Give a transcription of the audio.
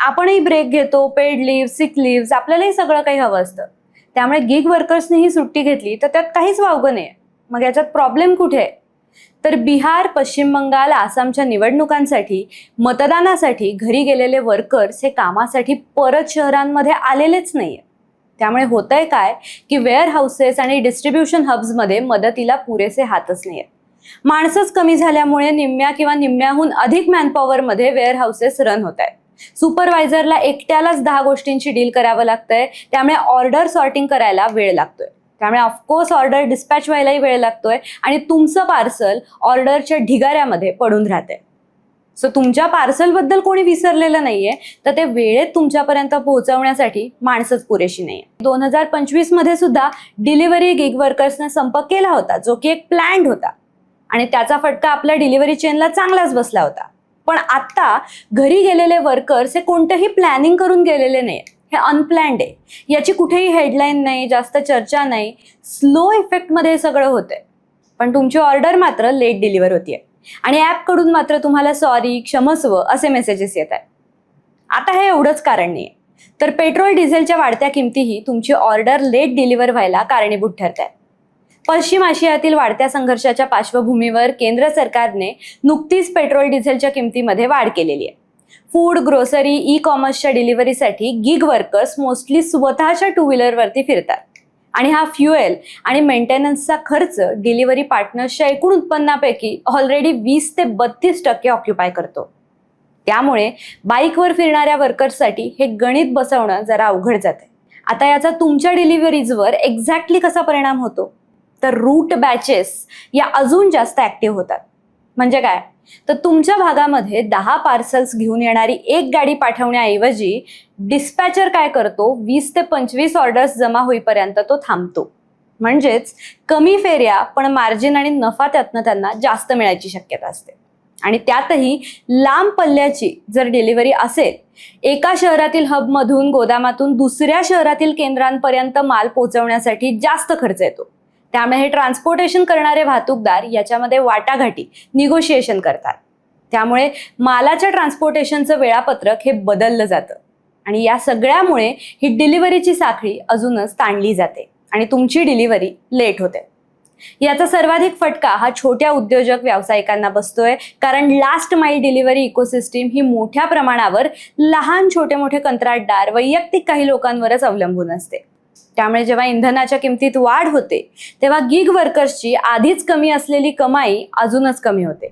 आपणही ब्रेक घेतो, paid leave, सिक leave, आपल्यालाही सगळं काही हवं असतं. त्यामुळे गिग वर्कर्सनी ही सुट्टी घेतली तर त्यात काहीच वावगं नाही. मग याच्यात प्रॉब्लेम कुठे आहे? तर बिहार, पश्चिम बंगाल, आसामच्या निवडणुकांसाठी मतदानासाठी घरी गेलेले वर्कर्स हे कामासाठी परत शहरांमध्ये आलेलेच नाहीये. त्यामुळे होतंय काय की वेअर हाऊसेस आणि डिस्ट्रीब्युशन हब्समध्ये मदतीला पुरेसे हातच नाहीये. माणसंच कमी झाल्यामुळे निम्म्या किंवा निम्म्याहून अधिक मॅनपॉवरमध्ये वेअर हाऊसेस रन होत आहेत. सुपरवायझरला एकट्यालाच 10 गोष्टींची डील करावं लागतंय. त्यामुळे ऑर्डर सॉर्टिंग करायला वेळ लागतोय. त्यामुळे ऑफकोर्स ऑर्डर डिस्पॅच व्हायलाही वेळ लागतोय आणि तुमचं पार्सल ऑर्डरच्या ढिगाऱ्यामध्ये पडून राहतंय. सो तुमच्या पार्सलबद्दल कोणी विसरलेलं नाहीये, तर ते वेळेत तुमच्यापर्यंत पोहोचवण्यासाठी माणसंच पुरेशी नाहीये. 2025 मध्ये सुद्धा डिलिव्हरी गिग वर्कर्सने संप केला होता, जो की एक प्लॅन्ड होता आणि त्याचा फटका आपल्या डिलिव्हरी चेनला चांगलाच बसला होता. पण आता घरी गेलेले वर्कर्स हे कोणतंही प्लॅनिंग करून गेलेले नाही, हे अनप्लॅन्ड आहे. याची कुठेही हेडलाईन नाही, जास्त चर्चा नाही, स्लो इफेक्टमध्ये हे सगळं होतंय. पण तुमची ऑर्डर मात्र लेट डिलिव्हर होतीये आणि ॲपकडून मात्र तुम्हाला सॉरी, क्षमस्व असे मेसेजेस येत आहेत. आता हे एवढंच कारण नाहीये, तर पेट्रोल डिझेलच्या वाढत्या किमतीही तुमची ऑर्डर लेट डिलिव्हर व्हायला कारणीभूत ठरत आहेत. पश्चिम आशियातील वाढत्या संघर्षाच्या पार्श्वभूमीवर केंद्र सरकारने नुकतीच पेट्रोल डिझेलच्या किमतीमध्ये वाढ केलेली आहे. फूड, ग्रोसरी, ई कॉमर्सच्या डिलिव्हरीसाठी गिग वर्कर्स मोस्टली स्वतःच्या टू व्हीलरवरती फिरतात आणि हा फ्युएल आणि मेंटेनन्सचा खर्च डिलिव्हरी पार्टनर्सच्या एकूण उत्पन्नापैकी ऑलरेडी 20 ते 32% ऑक्युपाय करतो. त्यामुळे बाईकवर फिरणाऱ्या वर्कर्ससाठी हे गणित बसवणं जरा अवघड जाते. आता याचा तुमच्या डिलिव्हरीजवर एक्झॅक्टली कसा परिणाम होतो? तर रूट बॅचेस या अजून जास्त ऍक्टिव्ह होतात. म्हणजे काय? तर तुमच्या भागामध्ये 10 पार्सल्स घेऊन येणारी एक गाडी पाठवण्याऐवजी डिस्पॅचर काय करतो, 20 ते 25 ऑर्डर्स जमा होईपर्यंत तो थांबतो. म्हणजेच कमी फेऱ्या पण मार्जिन आणि नफा त्यातनं त्यांना जास्त मिळायची शक्यता असते. आणि त्यातही लांब पल्ल्याची जर डिलिव्हरी असेल, एका शहरातील हबमधून, गोदामातून दुसऱ्या शहरातील केंद्रांपर्यंत माल पोहोचवण्यासाठी जास्त खर्च येतो. त्यामुळे हे ट्रान्सपोर्टेशन करणारे वाहतूकदार याच्यामध्ये वाटाघाटी, निगोशिएशन करतात. त्यामुळे मालाच्या ट्रान्सपोर्टेशनचं वेळापत्रक हे बदललं जातं आणि या सगळ्यामुळे ही डिलिव्हरीची साखळी अजूनच ताणली जाते आणि तुमची डिलिव्हरी लेट होते. याचा सर्वाधिक फटका हा छोट्या उद्योजक व्यावसायिकांना बसतोय, कारण लास्ट माईल डिलिव्हरी इकोसिस्टीम ही मोठ्या प्रमाणावर लहान छोटे मोठे कंत्राटदार, वैयक्तिक काही लोकांवरच अवलंबून असते. त्यामुळे जेव्हा इंधनाच्या किमतीत वाढ होते, तेव्हा गिग वर्कर्सची आधीच कमी असलेली कमाई अजूनच कमी होते.